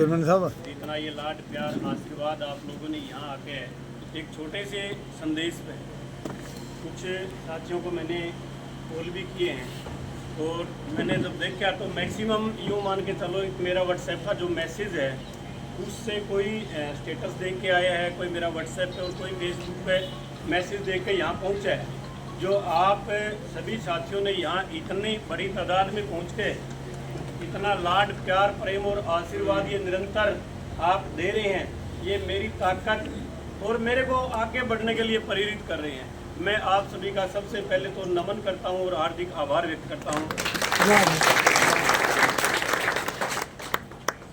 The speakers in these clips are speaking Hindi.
चेयरमैन साहब। इतना ये लाड प्यार आशीर्वाद आप लोगों ने यहाँ आके एक छोटे से संदेश पे कुछ साथियों को मैंने कॉल भी किए हैं और मैंने जब देखा तो मैक्सिमम यूँ मान के चलो एक मेरा व्हाट्सएप का जो मैसेज है उससे कोई स्टेटस देख के आया है, कोई मेरा व्हाट्सएप पे और कोई फेसबुक पे मैसेज देख के यहाँ पहुँचा है। जो आप सभी साथियों ने यहाँ इतनी बड़ी तादाद में पहुँच के इतना लाड प्यार प्रेम और आशीर्वाद ये निरंतर आप दे रहे हैं, ये मेरी ताकत और मेरे को आगे बढ़ने के लिए प्रेरित कर रहे हैं। मैं आप सभी का सबसे पहले तो नमन करता हूं और हार्दिक आभार व्यक्त करता हूं।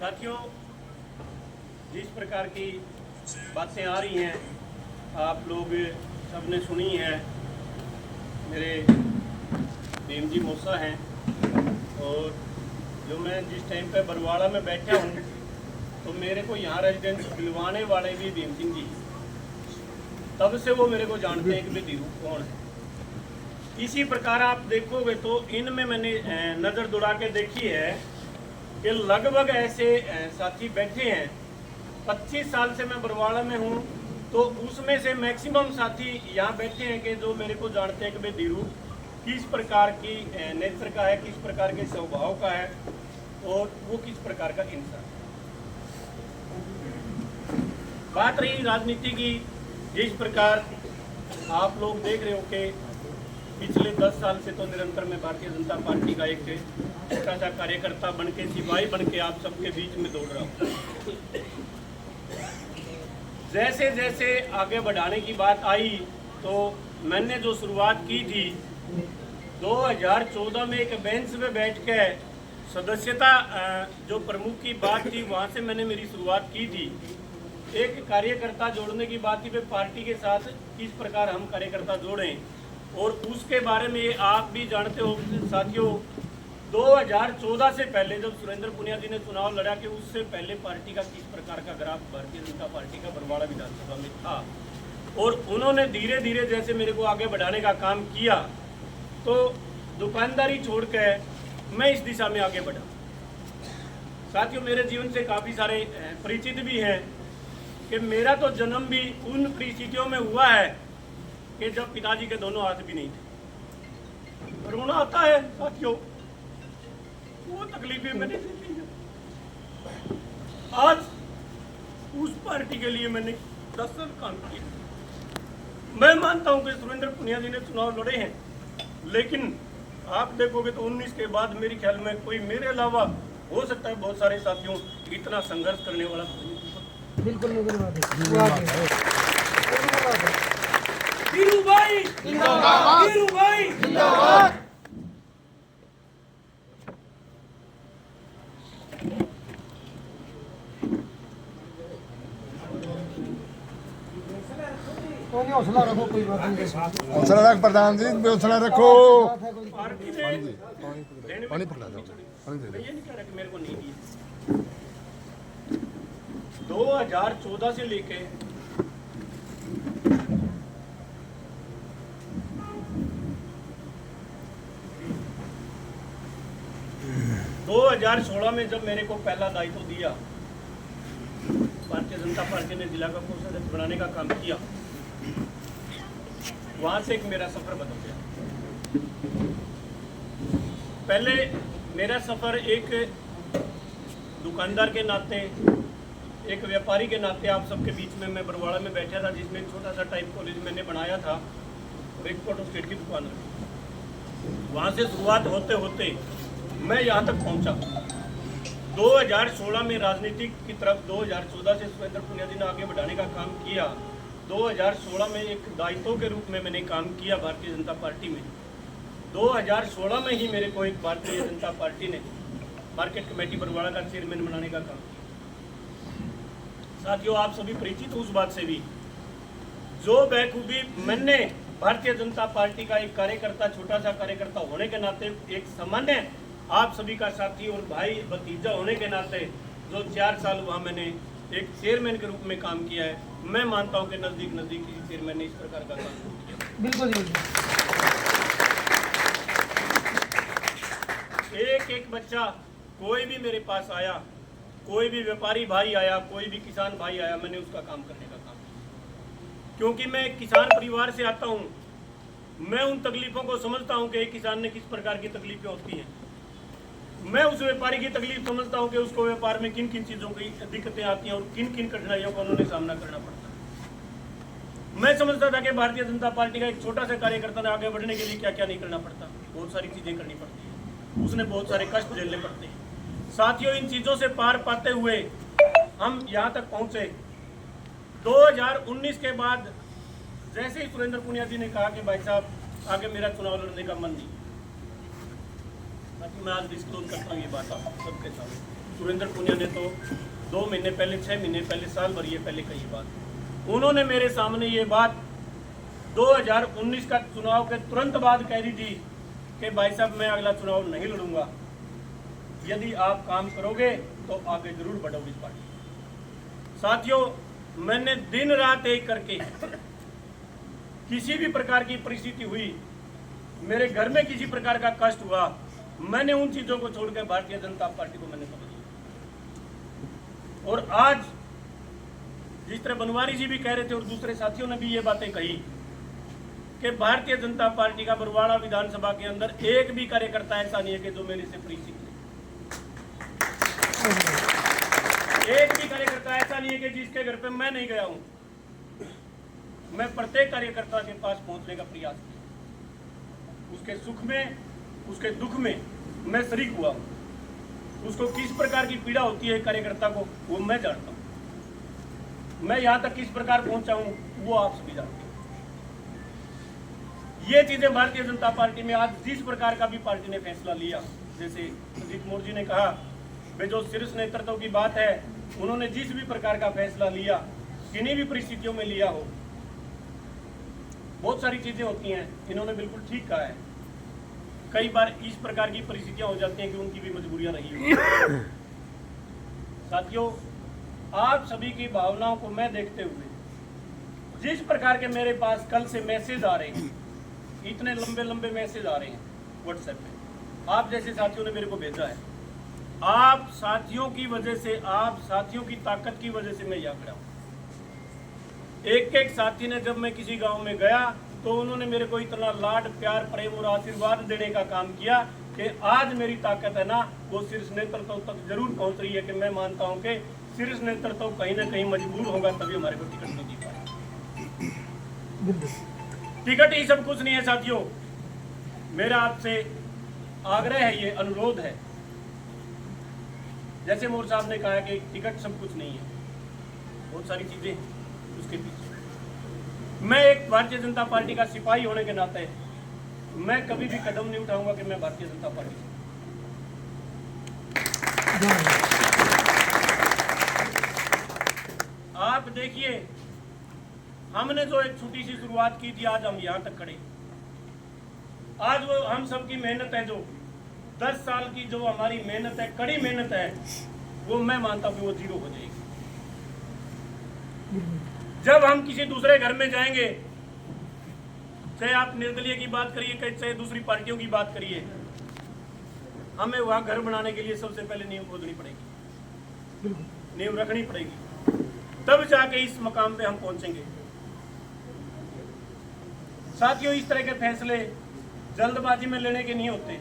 साथियों, जिस प्रकार की बातें आ रही हैं आप लोग सबने सुनी है। मेरे भीम जी मौसा हैं और जो मैं जिस टाइम पे बरवाड़ा में बैठा हूँ तो मेरे को यहाँ रेजिडेंस दिलवाने वाले भी भीम सिंह जी, तब से वो मेरे को जानते हैं कि भाई धीरू कौन है। इसी प्रकार आप देखोगे तो इनमें मैंने नज़र दौड़ा के देखी है कि लगभग ऐसे साथी बैठे हैं। 25 साल से मैं बरवाड़ा में हूँ तो उसमें से मैक्सिमम साथी यहाँ बैठे हैं कि जो मेरे को जानते हैं कि भाई धीरू किस प्रकार की नेचर का है, किस प्रकार के स्वभाव का है और वो किस प्रकार का इंसान। बात रही राजनीति की, जिस प्रकार आप लोग देख रहे हो कि पिछले 10 साल से तो निरंतर मैं भारतीय जनता पार्टी का एक छोटा सा कार्यकर्ता बन के, सिपाही बन के आप सबके बीच में दौड़ रहा हूँ। जैसे जैसे आगे बढ़ाने की बात आई तो मैंने जो शुरुआत की थी 2014 में एक बेंच पे बैठ के सदस्यता जो प्रमुख की बात थी वहाँ से मैंने मेरी शुरुआत की थी। एक कार्यकर्ता जोड़ने की बात थी पे पार्टी के साथ किस प्रकार हम कार्यकर्ता जोड़ें और उसके बारे में आप भी जानते हो साथियों। 2014 से पहले जब सुरेंद्र पुनिया जी ने चुनाव लड़ा कि उससे पहले पार्टी का किस प्रकार का ग्राफ भारतीय जनता पार्टी का बरवाड़ा विधानसभा में था और उन्होंने धीरे धीरे जैसे मेरे को आगे बढ़ाने का काम किया तो दुकानदारी छोड़ के मैं इस दिशा में आगे बढ़ा। साथियों, मेरे जीवन से काफ़ी सारे परिचित भी हैं कि मेरा तो जन्म भी उन परिस्थितियों में हुआ है कि जब पिताजी के दोनों हाथ भी नहीं थे। रोना आता है साथियों, वो तकलीफें मैंने देखी हैं। आज उस पार्टी के लिए मैंने 10 साल काम किया। मैं मानता हूं कि सुरेंद्र पुनिया जी ने चुनाव लड़े हैं, लेकिन आप देखोगे तो 19 के बाद मेरे ख्याल में कोई मेरे अलावा हो सकता है बहुत सारे साथियों इतना संघर्ष करने वाला बिल्कुल धीरू भाई जिंदाबाद, धीरू भाई जिंदाबाद। हौसला रखो, कोई बात नहीं। हौसला रख प्रधान जी, हौसला रखो। पानी पकड़ा दो, पानी दे दो। ये नहीं कह रहा कि मेरे को नहीं दिए। 2014 से लेके 2016 में जब मेरे को पहला दायित्व दिया, भारतीय जनता पार्टी ने जिला का कोषाध्यक्ष बनाने का काम किया, वहां से एक मेरा सफर बदल गया। पहले मेरा सफर एक दुकानदार के नाते, एक व्यापारी के नाते आप सबके बीच में मैं बरवाड़ा में बैठा था, जिसमें एक छोटा सा टाइप कॉलेज मैंने बनाया था और एक फोटो स्टेट की दुकान रखी। वहाँ से शुरुआत होते होते मैं यहाँ तक पहुँचा। 2016 में राजनीति की तरफ 2014 से सुरेंद्र पुनिया जी ने आगे बढ़ाने का काम किया। 2016 में एक दायित्व के रूप में मैंने काम किया भारतीय जनता पार्टी में। 2016 में ही मेरे को एक भारतीय जनता पार्टी ने मार्केट कमेटी बरवाड़ा का चेयरमैन बनाने का काम किया। साथियों, आप सभी परिचित उस बात से भी जो बखूबी मैंने भारतीय जनता पार्टी का एक कार्यकर्ता, छोटा सा कार्यकर्ता होने के नाते, एक सामान्य आप सभी का साथी और भाई भतीजा होने के नाते जो 4 साल वहाँ मैंने एक चेयरमैन के रूप में काम किया है, मैं मानता हूँ कि नज़दीक किसी चेयरमैन ने इस प्रकार का काम किया। बिल्कुल एक बच्चा कोई भी मेरे पास आया कोई भी व्यापारी भाई आया, कोई भी किसान भाई आया, मैंने उसका काम करने का काम किया। क्योंकि मैं एक किसान परिवार से आता हूँ, मैं उन तकलीफों को समझता हूँ कि एक किसान ने किस प्रकार की तकलीफें होती हैं। मैं उस व्यापारी की तकलीफ समझता हूँ कि उसको व्यापार में किन किन चीज़ों की दिक्कतें आती हैं और किन किन कठिनाइयों का उन्होंने सामना करना पड़ता है। मैं समझता था कि भारतीय जनता पार्टी का एक छोटा सा कार्यकर्ता ने आगे बढ़ने के लिए क्या क्या नहीं करना पड़ता, बहुत सारी चीज़ें करनी पड़ती हैं, उसने बहुत सारे कष्ट झेलने पड़ते हैं। साथियों, इन चीज़ों से पार पाते हुए हम यहाँ तक पहुँचे। 2019 के बाद जैसे ही सुरेंद्र पुनिया जी ने कहा कि भाई साहब आगे मेरा चुनाव लड़ने का मन नहीं, मैं आज डिस्क्लोज करता हूँ ये बात आप सबके सामने। सुरेंद्र पुनिया ने तो 2 महीने पहले, 6 महीने पहले, साल भर ये पहले कही बात, उन्होंने मेरे सामने ये बात 2019 का चुनाव के तुरंत बाद कह दी थी कि भाई साहब मैं अगला चुनाव नहीं लड़ूंगा, यदि आप काम करोगे तो आगे जरूर बढ़ोगे इस पार्टी। साथियों, मैंने दिन रात एक करके किसी भी प्रकार की परिस्थिति हुई, मेरे घर में किसी प्रकार का कष्ट हुआ, मैंने उन चीजों को छोड़कर भारतीय जनता पार्टी को मैंने समझ लिया। और आज जिस तरह बनवारी जी भी कह रहे थे और दूसरे साथियों ने भी ये बातें कही कि भारतीय जनता पार्टी का बरवाड़ा विधानसभा के अंदर एक भी कार्यकर्ता ऐसा नहीं है कि जो मेरे से परिचित नहीं। एक भी कार्यकर्ता ऐसा नहीं है कि जिसके घर पे मैं नहीं गया हूं। मैं प्रत्येक कार्यकर्ता के पास पहुंचने का प्रयास किया, उसके सुख में, उसके दुख में मैं शरीक हुआ हूं। उसको किस प्रकार की पीड़ा होती है कार्यकर्ता को, वो मैं जानता हूं। मैं यहां तक किस प्रकार पहुंचा हूं, वो आप सभी जानते हैं। ये चीजें भारतीय जनता पार्टी में आज जिस प्रकार का भी पार्टी ने फैसला लिया, जैसे अजीत मोर जी ने कहा, वे जो शीर्ष नेतृत्व की बात है, उन्होंने जिस भी प्रकार का फैसला लिया, किन्हीं भी परिस्थितियों में लिया हो, बहुत सारी चीजें होती हैं, इन्होंने बिल्कुल ठीक कहा है। कई बार इस प्रकार की परिस्थितियां हो जाती हैं कि उनकी भी मजबूरियां रही हो। साथियों, आप सभी की भावनाओं को मैं देखते हुए, जिस प्रकार के मेरे पास कल से मैसेज आ रहे हैं, इतने लंबे लंबे मैसेज आ रहे हैं व्हाट्सएप पे, आप जैसे साथियों ने मेरे को भेजा है, आप साथियों की वजह से, आप साथियों की ताकत की वजह से मैं यहाँ खड़ा हूँ। एक एक साथी ने, जब मैं किसी गांव में गया तो उन्होंने मेरे को इतना लाड, प्यार, प्रेम और आशीर्वाद देने का काम किया कि आज मेरी ताकत है ना, वो शीर्ष नेतृत्व तक जरूर पहुंच रही है कि मैं मानता हूं कि शीर्ष नेतृत्व कहीं ना कहीं मजबूर होगा, तभी हमारे को टिकट नहीं दी पाए। टिकट ही सब कुछ नहीं है साथियों। मेरा आपसे आग्रह है, ये अनुरोध है, जैसे मोर साहब ने कहा कि टिकट सब कुछ नहीं है, बहुत सारी चीजें उसके पीछे। मैं एक भारतीय जनता पार्टी का सिपाही होने के नाते मैं कभी भी कदम नहीं उठाऊंगा कि मैं भारतीय जनता पार्टी से। आप देखिए, हमने जो एक छोटी सी शुरुआत की थी, आज हम यहां तक खड़े। आज वो हम सबकी मेहनत है, जो 10 साल की जो हमारी मेहनत है, कड़ी मेहनत है, वो मैं मानता हूं कि वो जीरो हो जाएगी। जब हम किसी दूसरे घर में जाएंगे, चाहे आप निर्दलीय की बात करिए, चाहे दूसरी पार्टियों की बात करिए, हमें वहां घर बनाने के लिए सबसे पहले नींव खोदनी पड़ेगी, नींव रखनी पड़ेगी, तब जाके इस मकाम पे हम पहुंचेंगे। साथियों, इस तरह के फैसले जल्दबाजी में लेने के नहीं होते,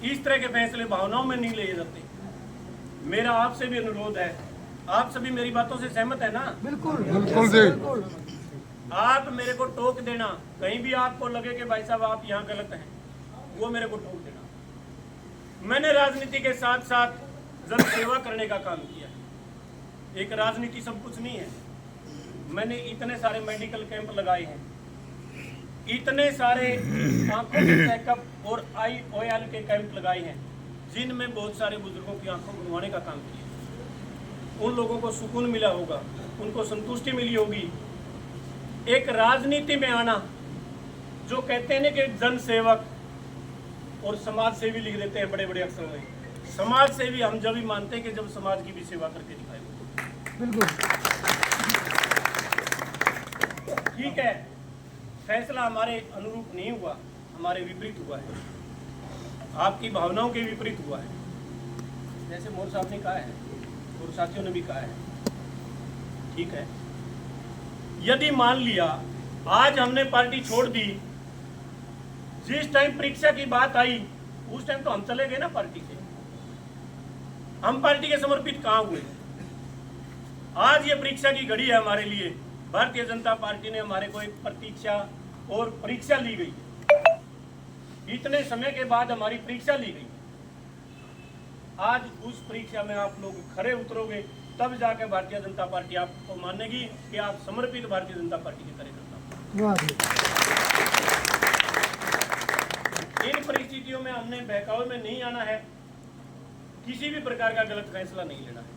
इस तरह के फैसले भावनाओं में नहीं लिए जाते। मेरा आपसे भी अनुरोध है, आप सभी मेरी बातों से सहमत है ना? बिल्कुल बिल्कुल जी। आप मेरे को टोक देना, कहीं भी आपको लगे कि भाई साहब आप यहाँ गलत हैं, वो मेरे को टोक देना। मैंने राजनीति के साथ साथ जन सेवा करने का काम किया है। एक राजनीति सब कुछ नहीं है। मैंने इतने सारे मेडिकल कैंप लगाए हैं, इतने सारे आंखों के चेकअप और IOL के कैंप लगाए हैं, जिनमें बहुत सारे बुजुर्गों की आंखों बनवाने का काम किया। उन लोगों को सुकून मिला होगा, उनको संतुष्टि मिली होगी। एक राजनीति में आना, जो कहते हैं ना कि जन सेवक और समाज सेवी लिख देते हैं बड़े बड़े अक्षरों में, समाज सेवी हम जब भी मानते हैं कि जब समाज की भी सेवा करके दिखाए। बिल्कुल ठीक है, फैसला हमारे अनुरूप नहीं हुआ, हमारे विपरीत हुआ है, आपकी भावनाओं के विपरीत हुआ है। जैसे मोर साहब ने कहा है, और साथियों ने भी कहा है, ठीक है। यदि मान लिया आज हमने पार्टी छोड़ दी, जिस टाइम परीक्षा की बात आई उस टाइम तो हम चले गए ना पार्टी से, हम पार्टी के समर्पित कहां हुए। आज ये परीक्षा की घड़ी है हमारे लिए, भारतीय जनता पार्टी ने हमारे को एक प्रतीक्षा और परीक्षा ली गई, इतने समय के बाद हमारी परीक्षा ली गई। आज उस परीक्षा में आप लोग खरे उतरोगे तब जाके भारतीय जनता पार्टी आपको मानेगी कि आप समर्पित भारतीय जनता पार्टी के कार्यकर्ता। वाह जी। इन परिस्थितियों में हमने बहकावे में नहीं आना है, किसी भी प्रकार का गलत फैसला नहीं लेना है।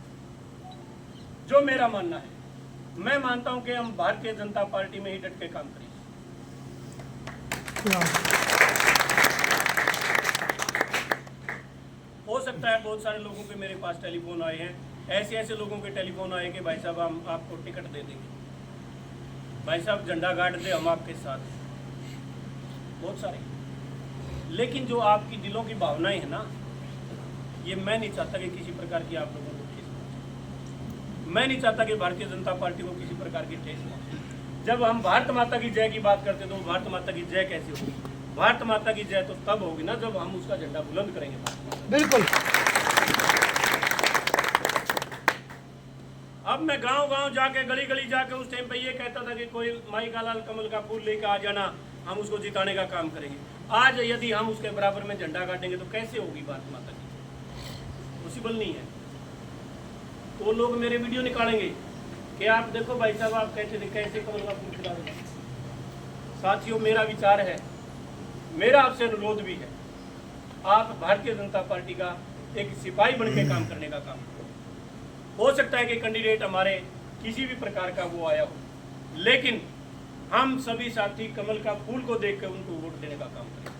जो मेरा मानना है, मैं मानता हूं कि हम भारतीय जनता पार्टी में ही डट के काम करेंगे। हो सकता है बहुत सारे लोगों के मेरे पास टेलीफोन आए हैं, ऐसे लोगों के टेलीफोन आए कि भाई साहब हम आपको टिकट दे देंगे, भाई साहब झंडा गाड़ दे हम आपके साथ, बहुत सारे। लेकिन जो आपकी दिलों की भावनाएं है ना, ये मैं नहीं चाहता कि किसी प्रकार की आप लोगों को ठेस पहुंचे। मैं नहीं चाहता कि भारतीय जनता पार्टी को किसी प्रकार की ठेस पहुंचे। जब हम भारत माता की जय की बात करते तो भारत माता की जय कैसे होगी? भारत माता की जय तो तब होगी ना जब हम उसका झंडा बुलंद करेंगे। बिल्कुल। अब मैं गांव जाके गली गली जाके उस टाइम पे ये कहता था कि कोई माई का लाल कमल का फूल लेकर आ जाना, हम उसको जिताने का काम करेंगे। आज यदि हम उसके बराबर में झंडा गाड़ेंगे तो कैसे होगी भारत माता की? पॉसिबल नहीं है। तो लोग मेरे वीडियो निकालेंगे कि आप देखो भाई साहब आप कहते थे कैसे कमल का फूल खिला देंगे। साथियों, मेरा विचार है, मेरा आपसे अनुरोध भी है, आप भारतीय जनता पार्टी का एक सिपाही बन के काम करने का काम करो। हो सकता है कि कैंडिडेट हमारे किसी भी प्रकार का वो आया हो, लेकिन हम सभी साथी कमल का फूल को देख कर उनको वोट देने का काम करें।